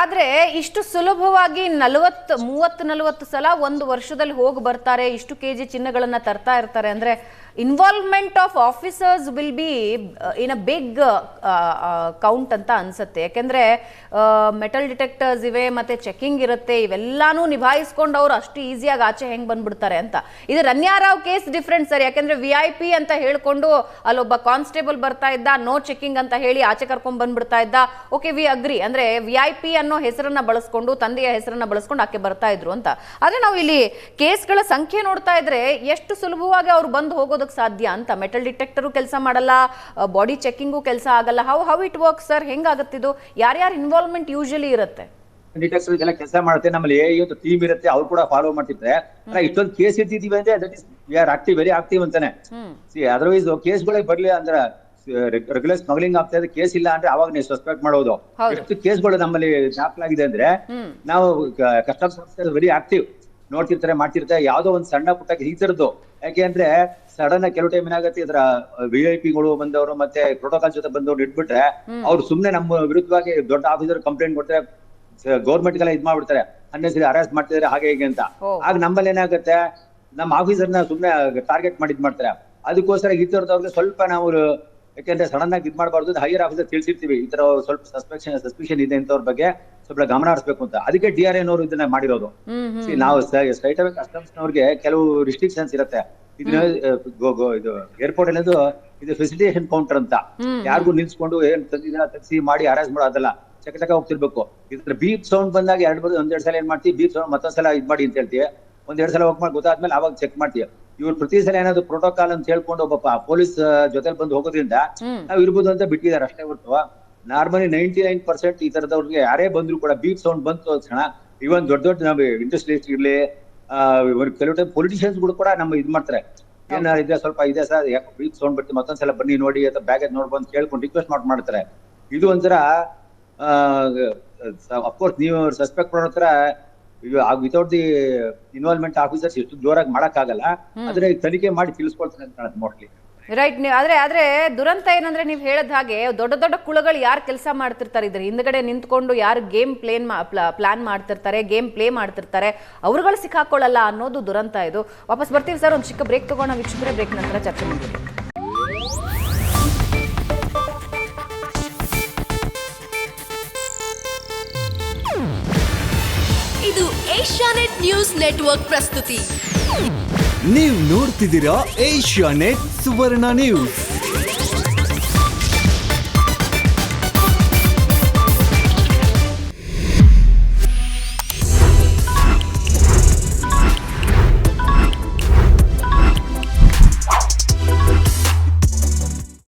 ಆದ್ರೆ ಇಷ್ಟು ಸುಲಭವಾಗಿ 30-40 ಸಲ ಒಂದು ವರ್ಷದಲ್ಲಿ ಹೋಗಿ ಬರ್ತಾರೆ, ಇಷ್ಟು ಕೆಜಿ ಚಿನ್ನಗಳನ್ನ ತರ್ತಾ ಇರ್ತಾರೆ ಅಂದ್ರೆ involvement of officers will be in a big count ಅಂತ ಅನ್ಸುತ್ತೆ. ಯಾಕೆಂದ್ರೆ ಮೆಟಲ್ ಡಿಟೆಕ್ಟರ್ಸ್ ಇವೆ, ಮತ್ತೆ ಚೆಕಿಂಗ್ ಇರುತ್ತೆ, ಇವೆಲ್ಲಾನು ನಿಭಾಯಿಸ್ಕೊಂಡು ಅವ್ರು ಅಷ್ಟು ಈಸಿಯಾಗಿ ಆಚೆ ಹೆಂಗ್ ಬಂದ್ಬಿಡ್ತಾರೆ ಅಂತ. ಇದು ರನ್ಯಾರಾವ್ ಕೇಸ್ ಡಿಫ್ರೆಂಟ್ ಸರ್, ಯಾಕೆಂದ್ರೆ VIP ಅಂತ ಹೇಳ್ಕೊಂಡು ಅಲ್ಲೊಬ್ಬ ಕಾನ್ಸ್ಟೇಬಲ್ ಬರ್ತಾ ಇದ್ದ, ನೋ ಚೆಕಿಂಗ್ ಅಂತ ಹೇಳಿ ಆಚೆ ಕರ್ಕೊಂಡ್ ಬಂದ್ಬಿಡ್ತಾ ಇದ್ದ. ಓಕೆ, ವಿ ಅಗ್ರಿ, ಅಂದ್ರೆ VIP ಅನ್ನೋ ಹೆಸರನ್ನ ಬಳಸ್ಕೊಂಡು, ತಂದೆಯ ಹೆಸರನ್ನ ಬಳಸ್ಕೊಂಡು ಆಕೆ ಬರ್ತಾ ಇದ್ರು ಅಂತ. ಆದ್ರೆ ನಾವು ಇಲ್ಲಿ ಕೇಸ್ಗಳ ಸಂಖ್ಯೆ ನೋಡ್ತಾ ಇದ್ರೆ ಎಷ್ಟು ಸುಲಭವಾಗಿ ಅವ್ರು ಬಂದು ಹೋಗೋದಕ್ಕೆ ಸಾಧ್ಯ ಅಂತ. ಮೆಟಲ್ ಡಿಟೆಕ್ಟರು ಕೆಲಸ ಮಾಡಲ್ಲ, ಬಾಡಿ ಚೆಕಿಂಗು ಕೆಲಸ ಆಗಲ್ಲ. ಹೌ ಇಟ್ ವರ್ಕ್ ಸರ್, ಹೆಂಗಾಗತ್ತಿದು? ಯಾರ್ಯಾರ ಇನ್ವಾಲ್ವ್ಮೆಂಟ್ ಯೂಶಲಿ ಇರುತ್ತೆ? ಡಿಟೆಕ್ಟರ್ ಇದೆಲ್ಲ ಕೆಲಸ ಮಾಡುತ್ತೆ, ನಮ್ಮಲ್ಲಿ ಇವತ್ತು ಟೀಮ್ ಇರುತ್ತೆ, ಅವ್ರು ಕೂಡ ಫಾಲೋ ಮಾಡ್ತಿರ್ತಾರೆ. ಇಷ್ಟೊಂದು ಕೇಸ್ ಇರ್ತಿದೀವಿ ಅಂದ್ರೆ that is we are active, very active ಅಂತಾನೆ. ಅದರ್ವೈಸ್ ಕೇಸ್ಗಳಿಗೆ ಬರ್ಲಿ ಅಂದ್ರೆ ರೆಗ್ಯುಲರ್ ಸ್ಮಗ್ಲಿಂಗ್ ಆಗ್ತಾ ಇದೆ, ಕೇಸ್ ಇಲ್ಲ ಅಂದ್ರೆ ಅವಾಗ ನೀವು ಸಸ್ಪೆಕ್ಟ್ ಮಾಡೋದು. ಎಷ್ಟು ಕೇಸ್ಗಳು ನಮ್ಮಲ್ಲಿ ದಾಖಲಾಗಿದೆ ಅಂದ್ರೆ ನಾವು ಕಸ್ಟಮ್ಸ್ ವೆರಿ ಆಕ್ಟಿವ್, ನೋಡ್ತಿರ್ತಾರೆ, ಮಾಡ್ತಿರ್ತಾರೆ. ಯಾವ್ದೋ ಒಂದು ಸಣ್ಣ ಪುಟ್ಟ ಈ ತರದ್ದು. ಯಾಕೆ ಅಂದ್ರೆ ಸಡನ್ ಆಗಿ ಕೆಲವು ಟೈಮ್ ಏನಾಗುತ್ತೆ, ಇದರ VIP ಬಂದವರು ಮತ್ತೆ ಪ್ರೋಟೋಕಾಲ್ ಜೊತೆ ಬಂದವ್ರು ಇಟ್ಬಿಟ್ರೆ ಅವ್ರು ಸುಮ್ನೆ ನಮ್ಮ ವಿರುದ್ಧವಾಗಿ ದೊಡ್ಡ ಆಫೀಸರ್ ಕಂಪ್ಲೇಂಟ್ ಕೊಡ್ತಾರೆ, ಗೌರ್ಮೆಂಟ್ ಗೆಲ್ಲ ಇದ್ ಮಾಡ್ಬಿಡ್ತಾರೆ, ಅನ್ನೆಸರಿ ಅರೆಸ್ಟ್ ಮಾಡ್ತಿದ್ದಾರೆ ಹಾಗೆ ಹೀಗೆ ಅಂತ. ಆಗ ನಮ್ಮಲ್ಲಿ ಏನಾಗುತ್ತೆ, ನಮ್ಮ ಆಫೀಸರ್ನ ಸುಮ್ನೆ ಟಾರ್ಗೆಟ್ ಮಾಡಿ ಇದ್ ಮಾಡ್ತಾರೆ. ಅದಕ್ಕೋಸ್ಕರ ಈ ತರದವ್ರಿಗೆ ಸ್ವಲ್ಪ ನಾವು, ಯಾಕೆಂದ್ರೆ ಸಡನ್ ಆಗಿ ಇದ್ ಮಾಡಬಾರ್ದು, ಹೈಯರ್ ಆಫೀಸರ್ ತಿಳಿಸಿರ್ತೀವಿ ಈ ತರ ಸ್ವಲ್ಪ ಸಸ್ಪಿಷನ್ ಇದೆ ಅಂತವ್ರ ಬಗ್ಗೆ ಸ್ವಲ್ಪ ಗಮನ ಹರಿಸಬೇಕು ಅಂತ. ಅದಕ್ಕೆ DRA ನವರು ಇದನ್ನ ಮಾಡಿರೋದು. ನಾವು ಸ್ಟ್ರೈಟ್ ಅವೇ ಕಸ್ಟಮ್ಸ್ ನವ್ರಿಗೆ ಕೆಲವು ರಿಸ್ಟ್ರಿಕ್ಷನ್ಸ್ ಇರುತ್ತೆ. ಇದು ಏರ್ಪೋರ್ಟ್ ಅನ್ನೋದು ಇದು ಫೆಸಿಲಿಟೇಷನ್ ಕೌಂಟರ್ ಅಂತ, ಯಾರಿಗೂ ನಿಲ್ಸ್ಕೊಂಡು ಏನ್ ತಂದಿದ್ದೀರಾ ತರಿಸಿ ಮಾಡಿ ಅರೆಸ್ಟ್ ಮಾಡೋದಲ್ಲ, ಚಕ ಹೋಗ್ತಿರ್ಬೇಕು. ಇದ್ರ ಬೀಪ್ ಸೌಂಡ್ ಬಂದಾಗ ಒಂದೆರಡು ಸಲ ಏನ್ ಮಾಡ್ತೀವಿ, ಬೀಪ್ ಸೌಂಡ್ ಮತ್ತೊಂದ್ಸಲ ಇದ್ ಮಾಡಿ ಅಂತ ಹೇಳ್ತೀವಿ, ಒಂದೆರಡು ಸಲ ಹೋಗ್ ಮಾಡಿ ಗೊತ್ತಾದ್ಮೇಲೆ ಅವಾಗ ಚೆಕ್ ಮಾಡ್ತೀವಿ. ಇವ್ರು ಪ್ರತಿ ಸಲ ಏನಾದ್ರು ಪ್ರೋಟೋಕಾಲ್ ಅಂತ ಹೇಳ್ಕೊಂಡು ಒಬ್ಬ ಪೊಲೀಸ್ ಜೊತೆಲಿ ಬಂದು ಹೋಗೋದ್ರಿಂದ ನಾವ್ ಇರ್ಬೋದು ಅಂತ ಬಿಟ್ಟಿದ್ದಾರೆ ಅಷ್ಟೇ ಹೊರತು ನಾರ್ಮಲಿ 99% ಈ ತರದವ್ರಿಗೆ ಯಾರೇ ಬಂದ್ರು ಕೂಡ ಬೀಪ್ ಸೌಂಡ್ ಬಂತು ತಕ್ಷಣ, ಇವನ್ ದೊಡ್ಡ ನಾವು ಇಂಡಸ್ಟ್ರಿಯಲಿಸ್ಟ್ ಇರ್ಲಿ, ಕೆಲವು ಟೈಮ್ ಪೊಲಿಟಿಷಿಯನ್ಸ್ ಗಳು ಕೂಡ ನಮ್ಮ ಇದ್ ಮಾಡ್ತಾರೆ, ಏನಾರ ಇದೆ ಸ್ವಲ್ಪ ಇದೆ ಸರ್, ಯಾಕೆ ಬೀಪ್ ಸೌಂಡ್ ಬರ್ತೀವಿ, ಮತ್ತೊಂದ್ಸಲ ಬನ್ನಿ ನೋಡಿ ಅಥವಾ ಬ್ಯಾಗೇಜ್ ನೋಡ್ಬಂದು ಕೇಳ್ಕೊಂಡು ರಿಕ್ವೆಸ್ಟ್ ಮಾಡ್ತಾರೆ. ಇದು ಒಂಥರ ಅಫ್ಕೋರ್ಸ್ ನೀವು ಸಸ್ಪೆಕ್ಟ್ ಮಾಡೋ ಹತ್ರ ವಿತೌಟ್ ದಿ ಇನ್ವಾಲ್ವ್ಮೆಂಟ್ ಆಫೀಸರ್ಸ್ ಎಷ್ಟು ಜೋರಾಗಿ ಮಾಡಕ್ ಆಗಲ್ಲ, ಆದ್ರೆ ತನಿಖೆ ಮಾಡಿ ತಿಳಿಸ್ಕೊಳ್ತಾರೆ ಅಂತ ಕಾಣುತ್ತೆ ಮೋಸ್ಟ್ಲಿ. ರೈಟ್. ಆದ್ರೆ ದುರಂತ ಏನಂದ್ರೆ ನೀವು ಹೇಳದ ಹಾಗೆ ದೊಡ್ಡ ಕುಳಗಳು ಯಾರು ಕೆಲಸ ಮಾಡ್ತಿರ್ತಾರೆ, ಇದ್ರ ಹಿಂದ್ಗಡೆ ನಿಂತ್ಕೊಂಡು ಯಾರು ಗೇಮ್ ಪ್ಲಾನ್ ಮಾಡ್ತಿರ್ತಾರೆ, ಗೇಮ್ ಪ್ಲೇ ಮಾಡ್ತಿರ್ತಾರೆ, ಅವ್ರುಗಳು ಸಿಕ್ಕಾಕೊಳ್ಳಲ್ಲ ಅನ್ನೋದು ದುರಂತ. ಇದು ವಾಪಸ್ ಬರ್ತೀವಿ ಸರ್, ಒಂದು ಚಿಕ್ಕ ಬ್ರೇಕ್ ತಗೋಣ ವೀಕ್ಷಕರೇ, ಬ್ರೇಕ್ ನಂತರ ಚರ್ಚೆ ಮಾಡ್ತೀವಿ. ಇದು ಏಷ್ಯಾನೆಟ್ ನ್ಯೂಸ್ ನೆಟ್ವರ್ಕ್ ಪ್ರಸ್ತುತಿ. ನೀವು ನೋಡ್ತಿದ್ದೀರಾ ಏಷ್ಯಾನೆಟ್ ಸುವರ್ಣ ನ್ಯೂಸ್.